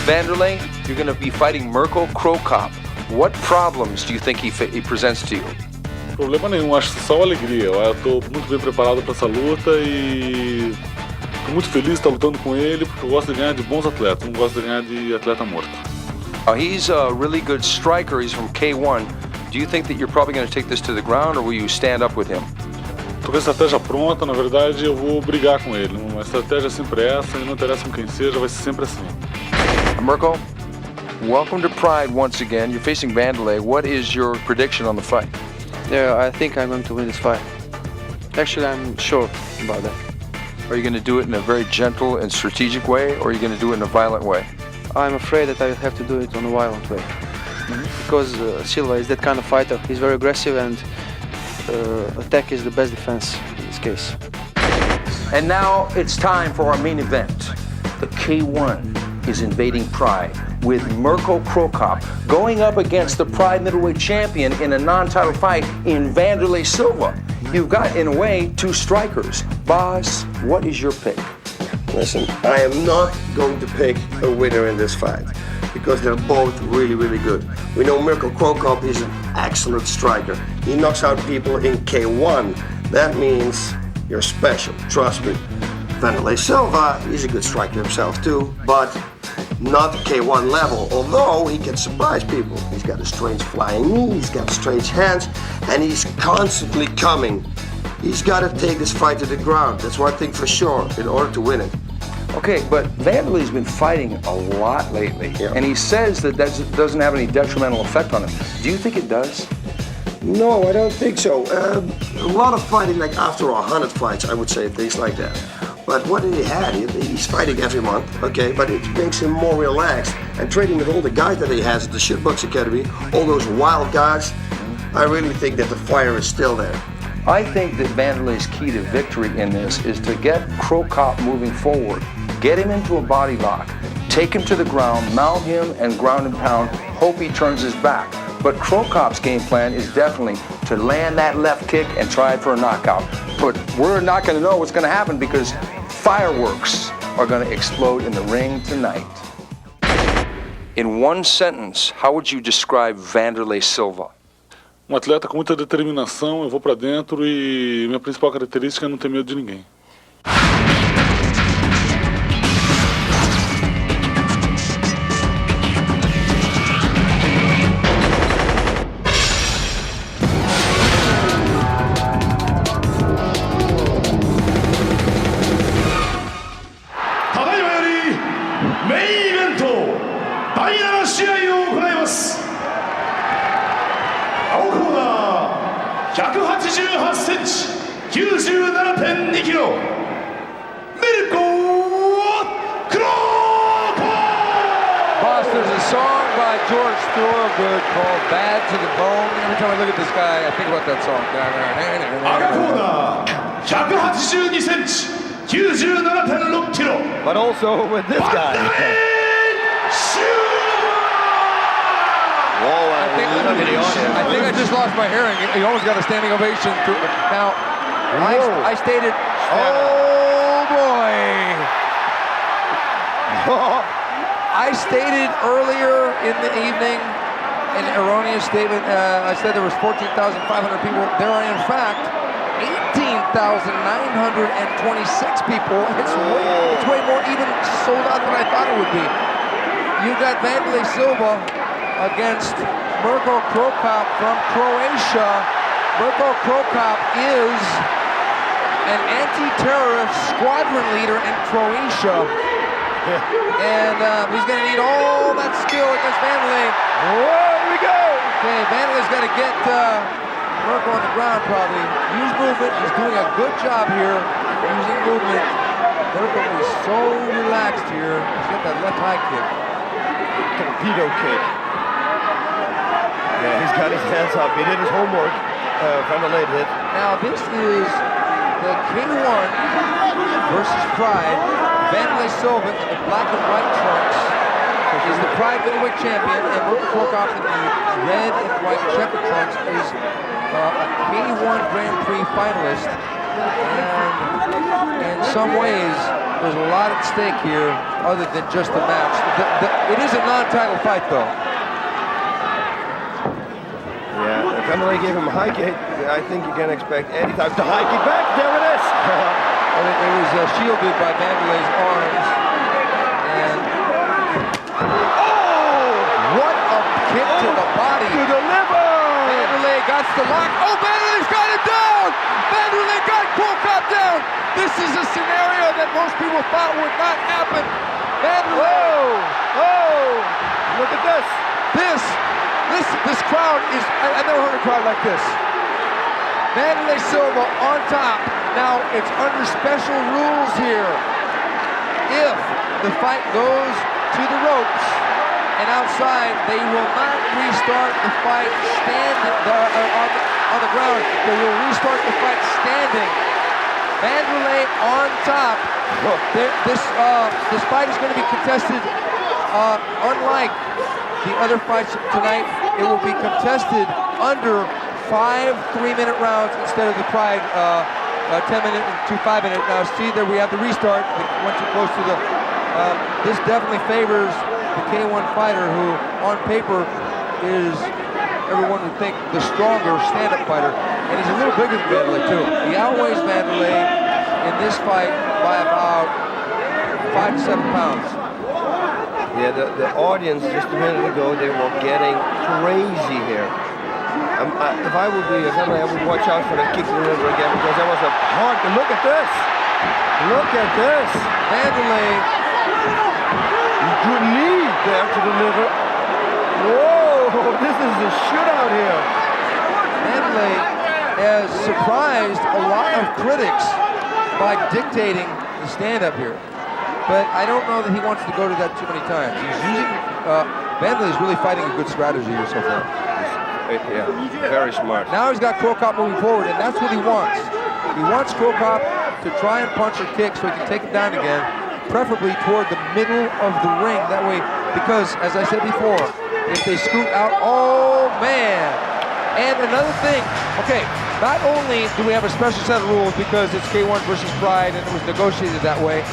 Wanderlei, you're going to be fighting Mirko Crocop. What problems do you think he presents to you? Problema nenhum, acho só alegria. Eu estou muito bem preparado para essa luta e estou muito feliz de estar lutando com ele porque eu gosto de ganhar de bons atletas, não gosto de ganhar de atleta morto. He's a really good striker. He's from K1. Do you think that you're probably going to take this to the ground, or will you stand up with him? Estou com a estratégia pronta, na verdade eu vou brigar com ele. A estratégia é sempre essa e não interessa com quem seja, vai ser sempre assim. Mirko, welcome to Pride once again. You're facing Wanderlei. What is your prediction on the fight? Yeah, I think I'm going to win this fight. Actually, I'm sure about that. Are you going to do it in a very gentle and strategic way, or are you going to do it in a violent way? I'm afraid that I will have to do it on a violent way. Because Silva is that kind of fighter. He's very aggressive, and attack is the best defense in this case. And now it's time for our main event. The K1 is invading Pride with Mirko Crocop going up against the Pride middleweight champion in a non-title fight in Wanderlei Silva. You've got, in a way, two strikers. Boss, what is your pick? Listen, I am not going to pick a winner in this fight because they're both really, really good. We know Mirko Crocop is an excellent striker. He knocks out people in K1. That means you're special, trust me. Wanderlei Silva, he's a good striker himself too, but not K1 level, although he can surprise people. He's got a strange flying knee, he's got strange hands, and he's constantly coming. He's got to take this fight to the ground. That's one thing for sure, in order to win it. Okay, but Wanderlei's been fighting a lot lately, and he says that doesn't have any detrimental effect on him. Do you think it does? No, I don't think so. A lot of fighting, like after 100 fights, I would say things like that. But what did he have? He's fighting every month, okay, but it makes him more relaxed. And training with all the guys that he has at the Shitbox Academy, all those wild guys, I really think that the fire is still there. I think that Wanderlei's key to victory in this is to get Crocop moving forward, get him into a body lock, take him to the ground, mount him, and ground and pound, hope he turns his back. But Crocop's game plan is definitely to land that left kick and try for a knockout. But we're not going to know what's going to happen because fireworks are going to explode in the ring tonight. In one sentence, how would you describe Wanderlei Silva? Atleta com muita determinação, eu vou pra dentro e minha principal característica é não ter medo de ninguém. Called Bad to the Bone. Every time I look at this guy, I think about that song. But also with this guy. Whoa, I think I just lost my hearing. He almost got a standing ovation. Now, I stated... Oh, boy. I stated earlier in the evening an erroneous statement. I said there was 14,500 people. There are, in fact, 18,926 people. It's way more even sold out than I thought it would be. You got Wanderlei Silva against Mirko Crocop from Croatia. Mirko Crocop is an anti-terrorist squadron leader in Croatia. And he's going to need all that skill against Wanderlei. Whoa, here we go! Okay, Wanderlei's got to get Mirko on the ground probably. Use movement. He's doing a good job here using movement. Mirko is so relaxed here. He's got that left high kick. Torpedo kick. Yeah, he's got his hands up. He did his homework. Wanderlei did. Now this is the K1 versus Pride. Wanderlei Silva in the black and white trunks is the Pride middleweight champion, and Mirko Crocop in the red and white checkered trunks is a K1 Grand Prix finalist. And in some ways, there's a lot at stake here other than just the match. It is a non-title fight, though. Yeah, if Vanderlei gave him a high kick, I think you can expect any time to high kick back. There it is. And it was shielded by Vanderlei's arms. And what a kick to the body. To the liver. Vanderlei got the lock. Oh, Vanderlei's got it down. Vanderlei got crocop down. This is a scenario that most people thought would not happen. Vanderlei. Oh, look at this. This crowd is, I've never heard a crowd like this. Vanderlei Silva on top. Now, it's under special rules here. If the fight goes to the ropes and outside, they will not restart the fight standing on the ground. They will restart the fight standing. Vanderlei on top. This fight is going to be contested, unlike the other fights tonight. It will be contested under 5 3-minute rounds instead of the Pride 10-minute to 5-minute. Now see there we have the restart. Once you're close to the, this definitely favors the K1 fighter, who on paper is, everyone would think, the stronger stand-up fighter, and he's a little bigger than Vanderlei too. He outweighs Vanderlei in this fight by about 5 to 7 pounds. Yeah, the audience just a minute ago, they were getting crazy here. If I would be a Vanderlei, I would watch out for that kick to the liver again, because that was a hard. Look at this! Look at this! Vanderlei, Good knee there to the liver. Whoa! This is a shootout here. Vanderlei has surprised a lot of critics by dictating the stand-up here. But I don't know that he wants to go to that too many times. He's using, Vanderlei is really fighting a good strategy here so far. Yeah, very smart. Now he's got crocop moving forward, and that's what he wants. He wants crocop to try and punch or kick so he can take him down again, preferably toward the middle of the ring. That way, because, as I said before, if they scoot out, oh man. And another thing, okay, not only do we have a special set of rules because it's K1 versus Pride and it was negotiated that way,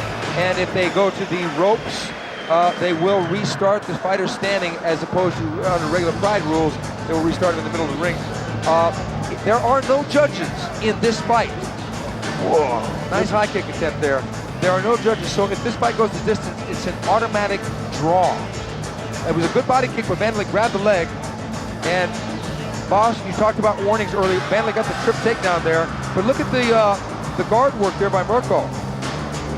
and if they go to the ropes, they will restart the fighter standing, as opposed to under regular Pride rules, they will restart in the middle of the ring. There are no judges in this fight. Whoa, nice high kick attempt there. There are no judges, so if this fight goes the distance, it's an automatic draw. It was a good body kick, but Vanderlei grabbed the leg. And Boss, you talked about warnings earlier. Vanderlei got the trip takedown there, but look at the guard work there by Mirko.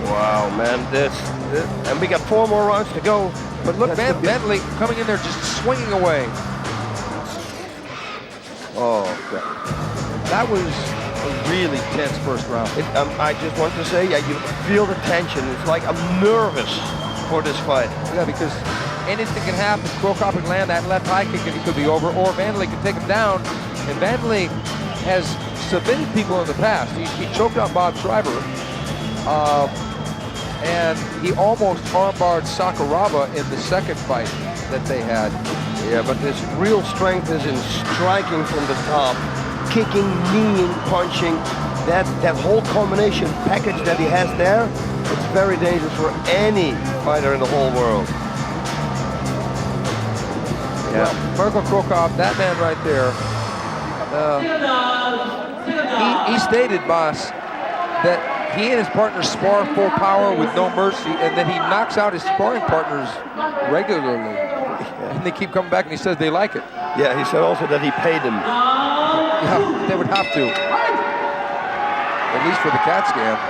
Wow, man, and we got 4 more rounds to go. But look, Vanderlei coming in there just swinging away. Oh, God. That was a really tense first round. I just want to say, yeah, you feel the tension. It's like I'm nervous for this fight. Yeah, because anything can happen. Crocop can land that left high kick and it could be over, or Vanderlei can take him down. And Vanderlei has submitted people in the past. He choked out Bob Schreiber. And he almost armbarred Sakuraba in the second fight that they had. Yeah, but his real strength is in striking from the top, kicking, kneeing, punching. That whole combination package that he has there, it's very dangerous for any fighter in the whole world. Yeah, Mirko Crocop, that man right there. He stated, Boss, that he and his partners spar full power with no mercy, and that he knocks out his sparring partners regularly. And they keep coming back, and he says they like it. Yeah, he said also that he paid them. Yeah, they would have to. At least for the cat scam.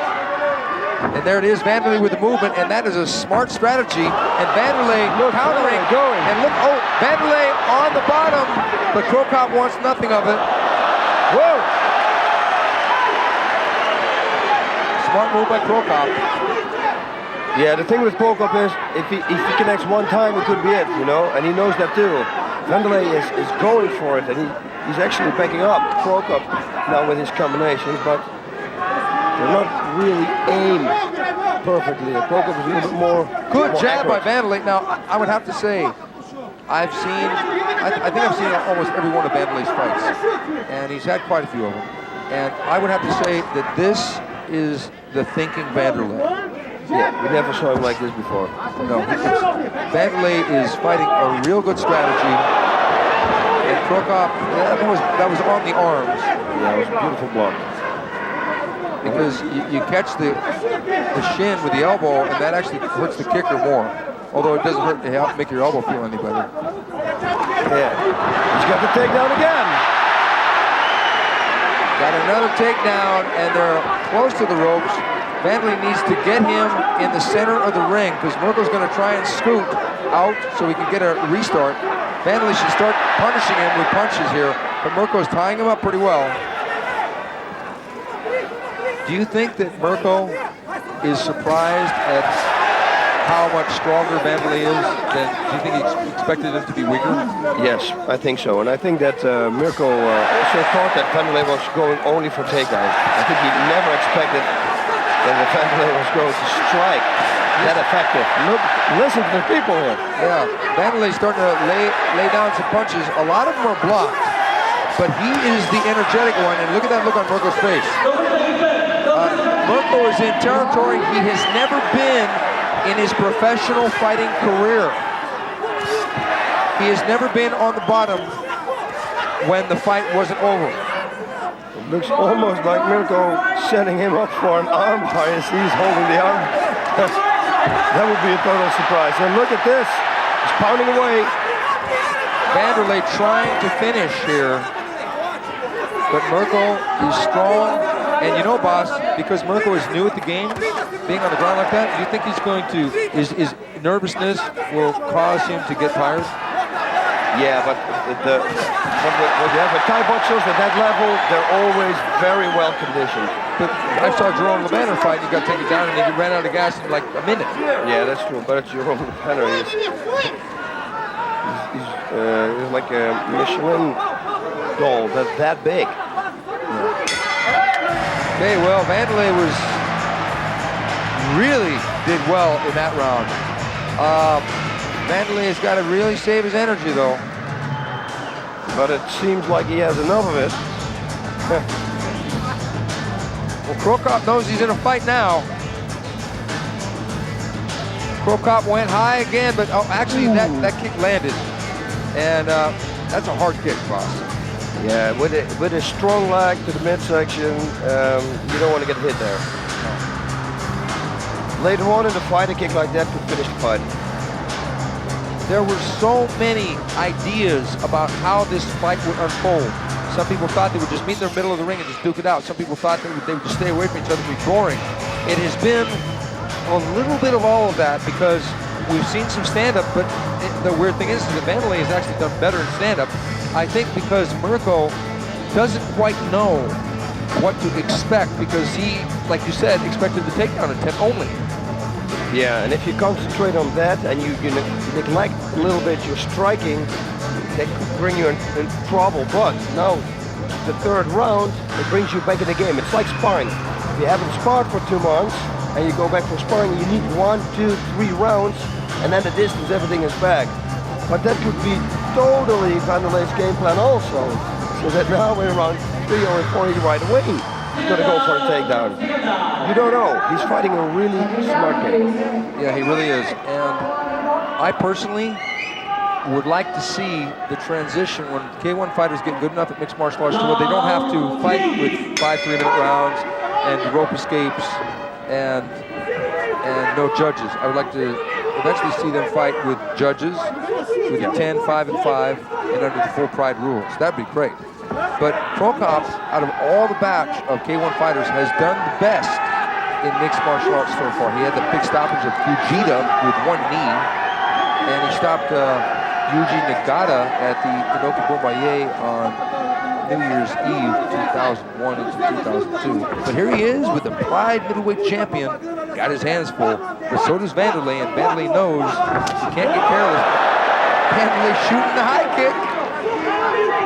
And there it is, Vanderlei with the movement, and that is a smart strategy. And Vanderlei countering. And look, oh, Vanderlei on the bottom, but Crocop wants nothing of it. Whoa! Smart move by Crocop. Yeah, the thing with Crocop is, if he connects one time, it could be it, you know, and he knows that too. Vanderlei is going for it, and he's actually backing up Crocop now with his combinations, but they're not really aimed perfectly. Crocop is a little bit more Good jab by accurate. Vanderlei. Now, I would have to say, I think I've seen almost every one of Vanderlei's fights, and he's had quite a few of them. And I would have to say that this is the thinking Vanderlei. Yeah, we never saw him like this before. No, Vanderlei is fighting a real good strategy. And crocop, that was on the arms. Yeah, it was a beautiful block. Because you catch the shin with the elbow, and that actually hurts the kicker more. Although it doesn't help make your elbow feel any better. Yeah, he's got the takedown again. Got another takedown, and they're close to the ropes. Vanderlei needs to get him in the center of the ring because Mirko's going to try and scoop out so he can get a restart. Vanderlei should start punishing him with punches here, but Mirko's tying him up pretty well. Do you think that Mirko is surprised at how much stronger Vanderlei is? Do you think he expected him to be weaker? Yes, I think so. And I think that Mirko also thought that Vanderlei was going only for takedowns. I think he never expected that Vanderlei was going to strike that effective. Listen to the people here. Yeah, Vanderlei's starting to lay down some punches. A lot of them are blocked, but he is the energetic one. And look at that look on Mirko's face. Mirko is in territory he has never been in his professional fighting career. He has never been on the bottom when the fight wasn't over. It looks almost like Mirko setting him up for an arm bar as he's holding the arm. That would be a total surprise. And look at this. He's pounding away. Vanderlei trying to finish here. But Mirko is strong. And you know, boss, because Mirko is new at the game, being on the ground like that, do you think he's going to, his nervousness will cause him to get tired? Yeah, but when you have a Thai boxers at that level, they're always very well conditioned. But I saw Jerome Lebanner fight, he got taken down and he ran out of gas in like a minute. Yeah, that's true, but Jerome Lebanner he's like a Michelin doll that's that big. Okay, well, Vanderlei really did well in that round. Vanderlei has got to really save his energy, though. But it seems like he has enough of it. Well, Crocop knows he's in a fight now. Crocop went high again, but actually that kick landed. And that's a hard kick, boss. Yeah, with a strong leg to the midsection, you don't want to get hit there. No. Later on in the fight, a kick like that could finish the fight. There were so many ideas about how this fight would unfold. Some people thought they would just meet in the middle of the ring and just duke it out. Some people thought they would just stay away from each other and be boring. It has been a little bit of all of that because we've seen some stand-up, but the weird thing is that Vanderlei has actually done better in stand-up. I think because Mirko doesn't quite know what to expect because he, like you said, expected the takedown attempt only. Yeah, and if you concentrate on that and you neglect a little bit your striking, that could bring you in trouble. But now, the third round, it brings you back in the game. It's like sparring. If you haven't sparred for 2 months and you go back for sparring, you need 1, 2, 3 rounds, and then the distance, everything is back. But that could be totally Vanderlei's game plan also. So that now we're around 3 or 4 right away. He's gonna go for a takedown. You don't know. He's fighting a really smart game. Yeah, he really is. And I personally would like to see the transition when K1 fighters get good enough at mixed martial arts to where they don't have to fight with 5 3-minute rounds and rope escapes and no judges. I would like to eventually see them fight with judges with 10, 5, and 5 and under the full pride rules. That'd be great. But Crocop, out of all the batch of K1 fighters, has done the best in mixed martial arts so far. He had the big stoppage of Fujita with 1 knee, and he stopped Yuji Nagata at the Inoki Bombaye on New Year's Eve 2001 into 2002. But here he is with the Pride middleweight champion. Got his hands full, but so does Vanderlei, and Vanderlei knows he can't get careless. Vanderlei shooting the high kick.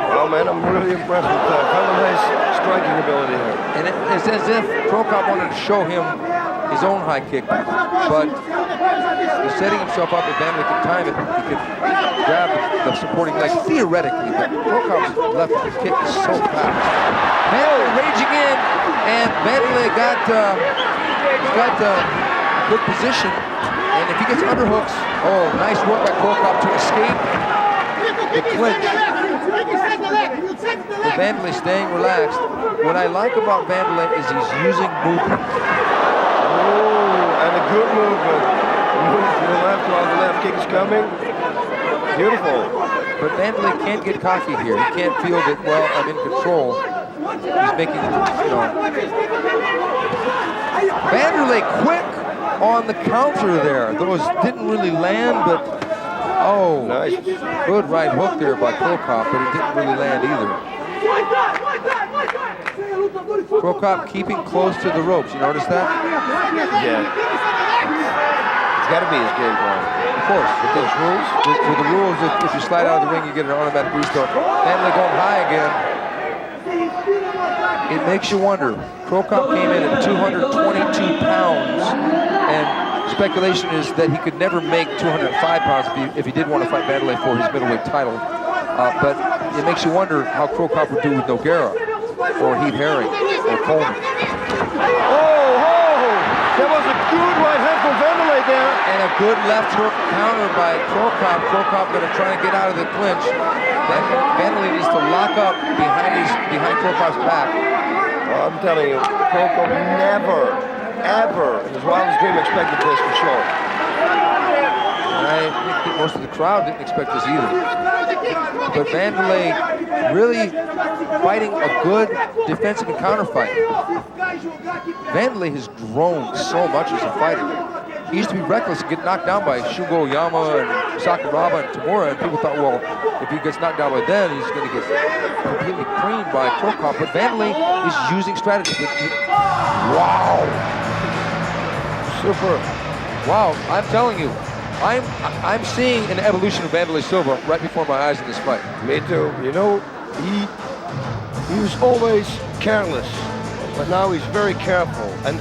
Well, man, I'm really impressed with Vanderlei's striking ability here. And it's as if Crocop wanted to show him his own high kick, but he's setting himself up. If Vanderlei can time it, he could grab the supporting leg theoretically, but Crocop's left kick is so fast. Vanderlei raging in, and Vanderlei got good position. And if he gets underhooks, oh, nice work by crocop to escape the clinch. But Vanderlei staying relaxed. What I like about Vanderlei is he's using movement. Oh, and a good movement. Move to the left while the left kick is coming. Beautiful. But Vanderlei can't get cocky here. He can't feel that, well, I'm in control. He's making, Vanderlei quick on the counter there. Those didn't really land, but, oh, Nice. good right hook there by crocop, but it didn't really land either. Crocop keeping close to the ropes. You notice that? Yeah. It's got to be his game plan. Of course, with those rules. With the rules, if you slide out of the ring, you get an automatic restart. Vanderlei going high again. It makes you wonder. Crocop came in at 222 pounds, and speculation is that he could never make 205 pounds if he did want to fight Vanderlei for his middleweight title. But it makes you wonder how Crocop would do with Nogueira, or Heath Herring, or Coleman. That was a good right hand from Vanderlei there. And a good left hook counter by Crocop. Crocop going to try and get out of the clinch. Then Vanderlei needs to lock up behind Crocop's back. Well, I'm telling you, Crocop never, ever in his wildest dream expected this for sure. And I think most of the crowd didn't expect this either. But Vanderlei really fighting a good defensive and counter fight. Vanderlei has grown so much as a fighter. He used to be reckless and get knocked down by Shugo Oyama and Sakuraba and Tamura, and people thought, well, if he gets knocked down by them, he's going to get completely creamed by Crocop. But Vanderlei is using strategy. Wow. Super. Wow, I'm telling you, I'm seeing an evolution of Vanderlei Silva right before my eyes in this fight. Me too. You know, he was always careless, but now he's very careful. And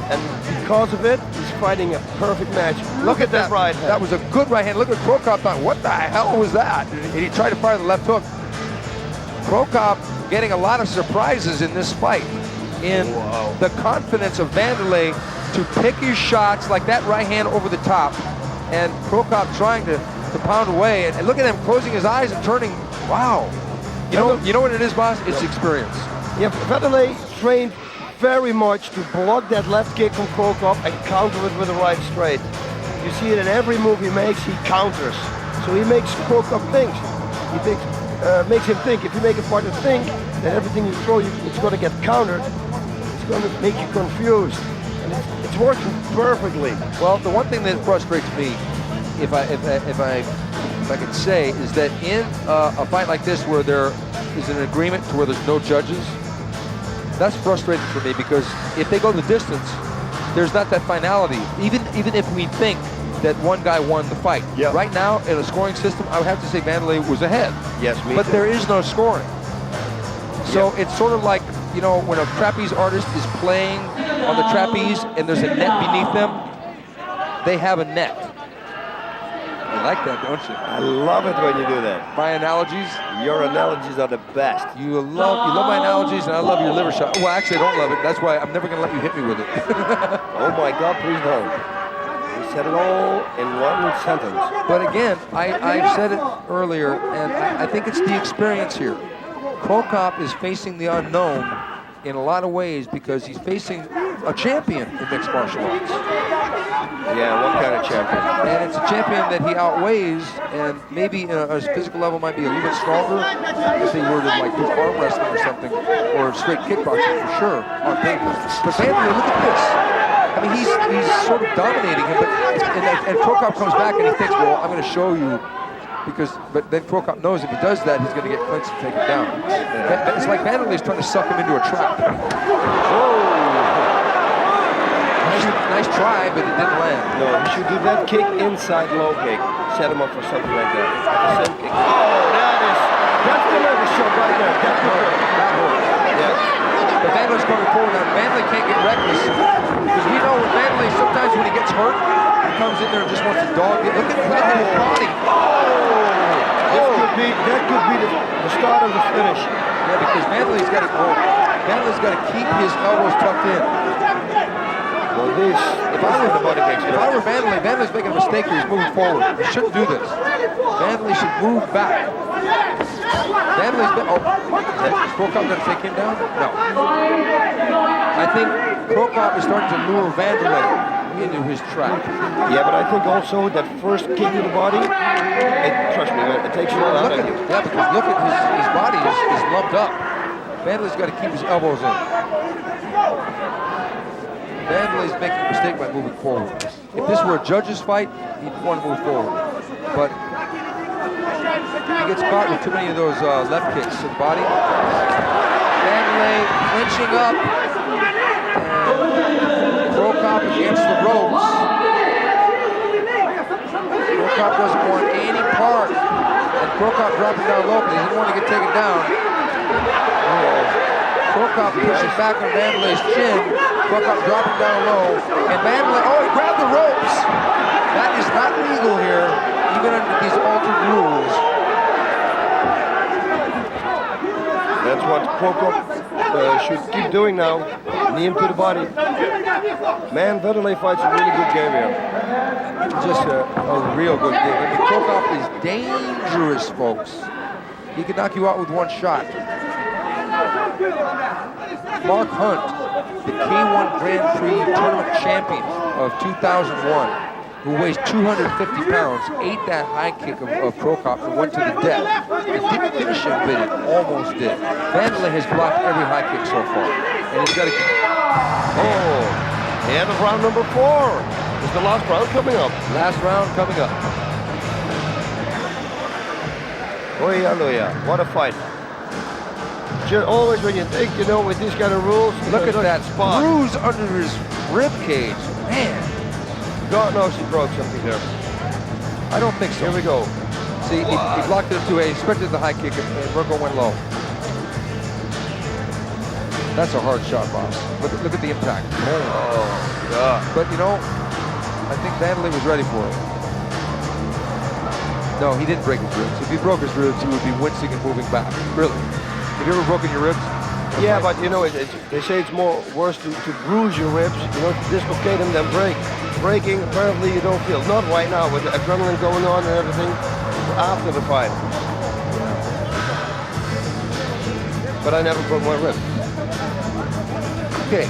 because of it, he's fighting a perfect match. Look at that right hand. That was a good right hand. Look at Crocop thought, what the hell was that? And he tried to fire the left hook. Crocop getting a lot of surprises in this fight. In the confidence of Vanderlei to pick his shots like that right hand over the top. And Crocop trying to pound away. And look at him closing his eyes and turning. Wow. You know what it is, boss? It's experience. Yeah, Vanderlei trained very much to block that left kick from Crocop and counter it with a right straight. You see it in every move he makes, he counters. So he makes Crocop think. He thinks, makes him think. If you make a partner think, then everything you throw, it's going to get countered. It's going to make you confused. And it's working perfectly. Well, the one thing that frustrates me, if I can say, is that in a fight like this where there is an agreement to where there's no judges, that's frustrating for me, because if they go the distance, there's not that finality. Even if we think that one guy won the fight. Yep. Right now, in a scoring system, I would have to say Vanderlei was ahead. Yes, me But too. there is no scoring. So it's sort of like, you know, when a trapeze artist is playing on the trapeze and there's a net beneath them, they have a net. You like that, don't you? I love it when you do that. My analogies? Your analogies are the best. You love my analogies, and I love your liver shot. Well, actually, I don't love it. That's why I'm never going to let you hit me with it. Oh my God, please don't. You said it all in one sentence. But again, I said it earlier, and I think it's the experience here. Crocop is facing the unknown in a lot of ways because he's facing a champion in mixed martial arts. Yeah, what kind of champion? And it's a champion that he outweighs, and maybe his physical level might be a little bit stronger if they were to like do arm wrestling or something, or straight kickboxing for sure on paper. But Vanderlei, look at this. I mean, he's sort of dominating him, and Crocop comes back and he thinks, well, I'm going to show you. But then Crocop knows if he does that, he's going to get clinched and take it down. It's like Vanderlei's trying to suck him into a trap. Whoa! Nice try, but it didn't land. No, he should do that kick inside low kick. Set him up for something like that. At the same kick. Oh, that's the liver shot right there. That hurt. Yeah. But Vanderlei's coming forward now. Vanderlei can't get reckless. Because we know with Vanderlei, sometimes when he gets hurt, he comes in there and just wants to dog it. Look at his body. That could be the start of the finish. Yeah, because Vanderlei's got to go. Vanderlei's got to keep his elbows tucked in. Well, this, If I were Vandalay, Vandalay's making a mistake here. He's moving forward. He shouldn't do this. Vandalay should move back. Vandalay's been. Oh, is Crocop going to take him down? No. I think Crocop is starting to lure Vandalay into his trap. yeah, but I think also that first kick to the body, trust me, man, it takes a lot out of you. Yeah, because look at his body is lumped up. Vandalay's got to keep his elbows in. Vandalay's making a mistake by moving forward. If this were a judge's fight, he'd want to move forward. But he gets caught with too many of those left kicks to the body. Vandalay clinching up. And Crocop against the ropes. Crocop doesn't want any part. And Crocop dropping down low, but he didn't want to get taken down. Crocop pushing back on Vandalay's chin. Crocop dropping down low. And Vandalay, he grabbed the ropes. That is not legal here, even under these altered rules. That's what Crocop should keep doing now. Knee him to the body. Man, Vandalay fights a really good game here. Just a real good game. I mean, Crocop is dangerous, folks. He can knock you out with one shot. Mark Hunt, the K1 Grand Prix tournament champion of 2001, who weighs 250 pounds, ate that high kick of Crocop and went to the death. It didn't finish him, but it almost did. Vandalay has blocked every high kick so far. And he's got to... End of round number 4. Is the last round coming up? Last round coming up. Hallelujah. What a fight. Just always when you think, with these kind of rules, look at that spot. bruise under his rib cage. Man. God knows he broke something there. I don't think so. Here we go. See, he blocked it to a, he expected the high kick, and Mirko went low. That's a hard shot, boss. Look at the impact. Oh, God. But I think Vandalay was ready for it. No, he didn't break his ribs. If he broke his ribs, he would be wincing and moving back. Really. Have you ever broken your ribs? Yeah, but they say it's worse to bruise your ribs, to dislocate them than break. Breaking, apparently you don't feel. Not right now, with the adrenaline going on and everything, after the fight. But I never broke my rib. Okay,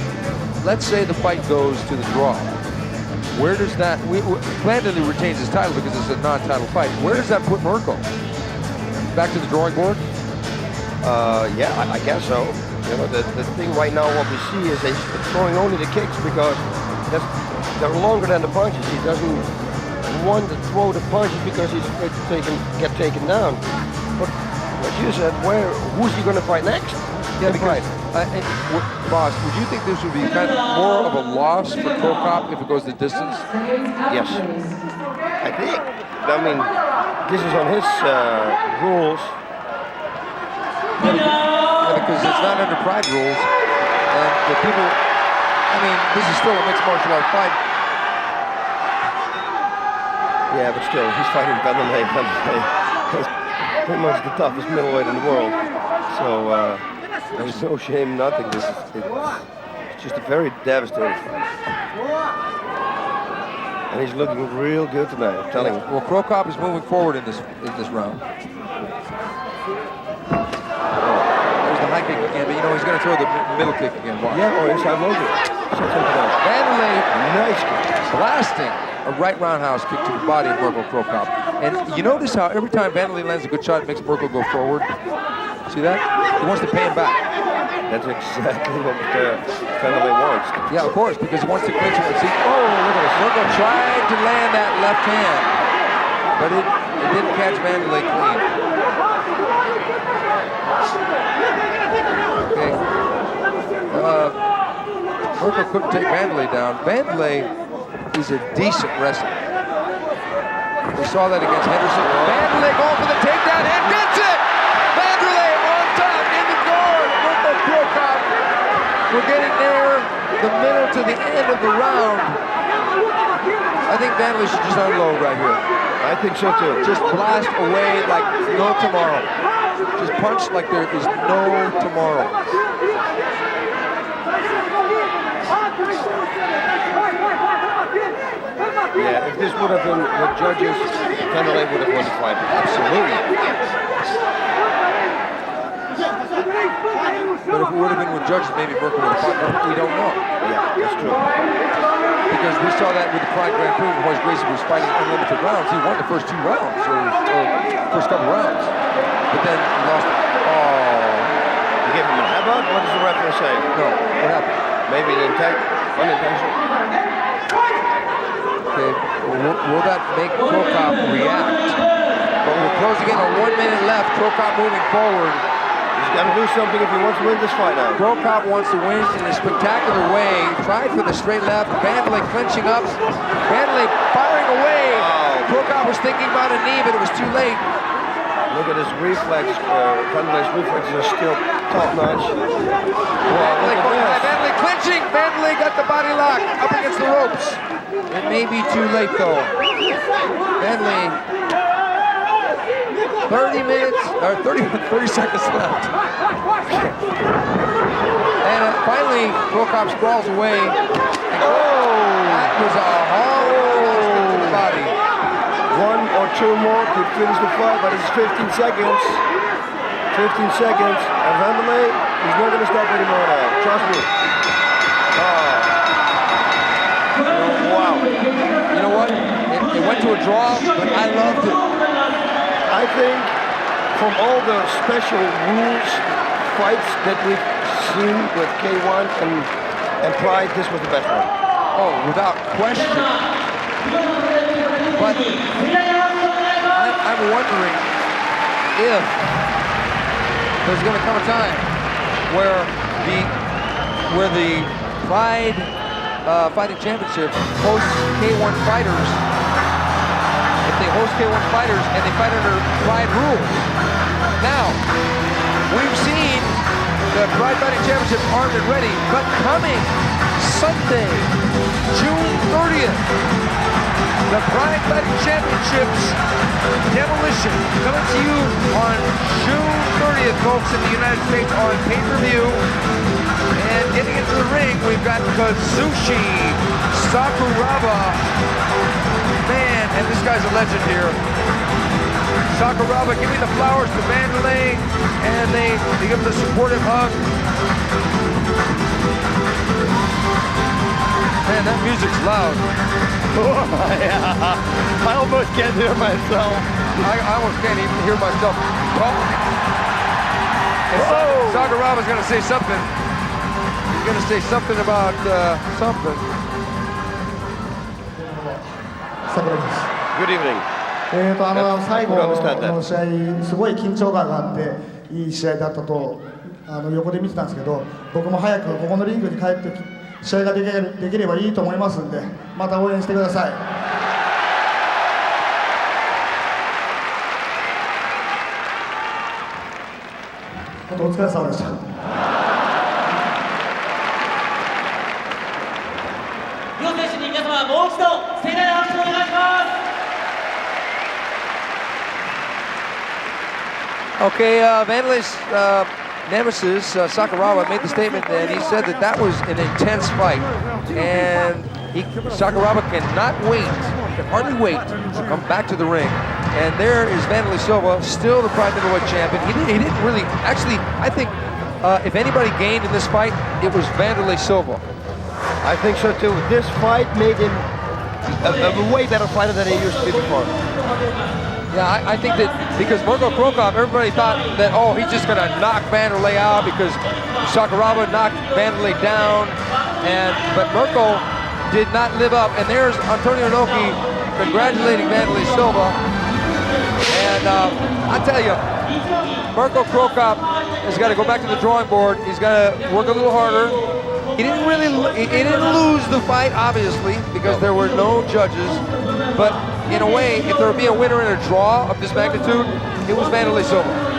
let's say the fight goes to the draw. Where does that... Vandalay retains his title because it's a non-title fight. Where does that put Mirko? Back to the drawing board? Yeah, I guess so. The thing right now, what we see is they're throwing only the kicks because they're longer than the punches. He doesn't want to throw the punches because he's afraid to get taken down. But what you said, who's he going to fight next? Yeah, because, boss, would you think this would be kind of more of a loss for Crocop if it goes the distance? Yes. I think. I mean, this is on his rules. Yeah, because it's not under Pride rules. And the people, this is still a mixed martial art fight. Yeah, but still, he's fighting Vandalay. He's pretty much the toughest middleweight in the world. So, there's no shame, nothing. It's just a very devastating fight. And he's looking real good tonight, I'm telling you. Well, Crocop is moving forward in this round. There's the high kick again, but he's going to throw the middle kick again. Watch. Yeah, inside low kick. Vandalay, nice kick. Blasting a right roundhouse kick to the body of Mirko Crocop. And you notice how every time Vandalay lands a good shot, it makes Mirko go forward. See that? He wants to pay him back. That's exactly what Vandalay wants. Yeah, of course, because he wants to clinch it. See, look at this. Mirko tried to land that left hand, but it didn't catch Vandalay clean. Okay. Mirko couldn't take Vandalay down. Vandalay is a decent wrestler. We saw that against Henderson. Vandalay going for the takedown and gets it! Vandalay on top in the guard. Mirko Crocop. We're getting near the middle to the end of the round. I think Vandalay should just unload right here. I think so too. Just blast away like no tomorrow. Just punch like there is no tomorrow. Yeah, if this would have been with judges, Vanderlei would have won the fight. Absolutely. But if it would have been with judges, maybe Merkel would have fought. We don't know. Yeah, that's true. Because we saw that with the Pride Grand Prix when Horace Gracie was fighting unlimited rounds. He won the first 2 rounds, or first couple rounds. But then he lost. You give him a headbutt? What does the referee say? No, what happened? Maybe unintentional. Okay, will that make crocop react? But we're closing in on 1 minute left. Crocop moving forward. He's got to do something if he wants to win this fight now. Crocop wants to win in a spectacular way. Tried for the straight left. Vanderlei clinching up. Vanderlei firing away. Oh. Crocop was thinking about a knee, but it was too late. Look at his reflex. Vanderlei's reflexes are still top notch. Vanderlei clinching. Vanderlei got the body lock up against the ropes. It may be too late though. Vanderlei, 30 seconds left. And finally, Crocop sprawls away. That was a hard to the body. 1 or 2 more could finish the fight, but it's 15 seconds. 15 seconds. And Vanderlei, he's not going to stop anymore now. Trust me. Wow. You know what? It went to a draw, but I loved it. I think from all the special rules fights that we've seen with K1 and Pride, this was the best one. Oh, without question. But I'm wondering if there's going to come a time where the Pride Fighting Championship hosts K1 fighters. If they host K1 fighters and they fight under Pride rules. Now, we've seen the Pride Fighting Championship armed and ready, but coming Sunday, June 30th, the Pride Fighting Championships Demolition coming to you on June 30th, folks, in the United States on pay-per-view. And getting into the ring, we've got Kazushi Sakuraba. Man, and this guy's a legend here. Sakuraba giving the flowers to Vanderlei, and they give him the supportive hug. Man, that music's loud. Yeah, I almost can't hear myself. I almost can't even hear myself talk. Sakuraba's going to say something. He's going to say something about something. Good evening. 最後の試合、すごい緊張感があって、いい試合だったと横で見てたんですけど、僕も早くここのリングに帰って試合ができればいいと思いますんで、また応援してください。本当お疲れ様でした。両選手に皆様もう一度盛大な拍手をお願いします。Okay, Vanderlei's nemesis, Sakuraba, made the statement and he said that was an intense fight. And Sakuraba cannot wait, can hardly wait to come back to the ring. And there is Vanderlei Silva, still the Pride Middleweight champion. He didn't really, actually, I think if anybody gained in this fight, it was Vanderlei Silva. I think so too. This fight made him a way better fighter than he used to be before. Yeah, I think that because Mirko Crocop, everybody thought that, oh, he's just going to knock Vanderlei out because Sakuraba knocked Vanderlei down, but Mirko did not live up. And there's Antonio Inoki congratulating Vanderlei Silva. And I tell you, Mirko Crocop has got to go back to the drawing board. He's got to work a little harder. He didn't lose the fight, obviously, because there were no judges. But in a way, if there would be a winner in a draw of this magnitude, it was Vanderlei Silva.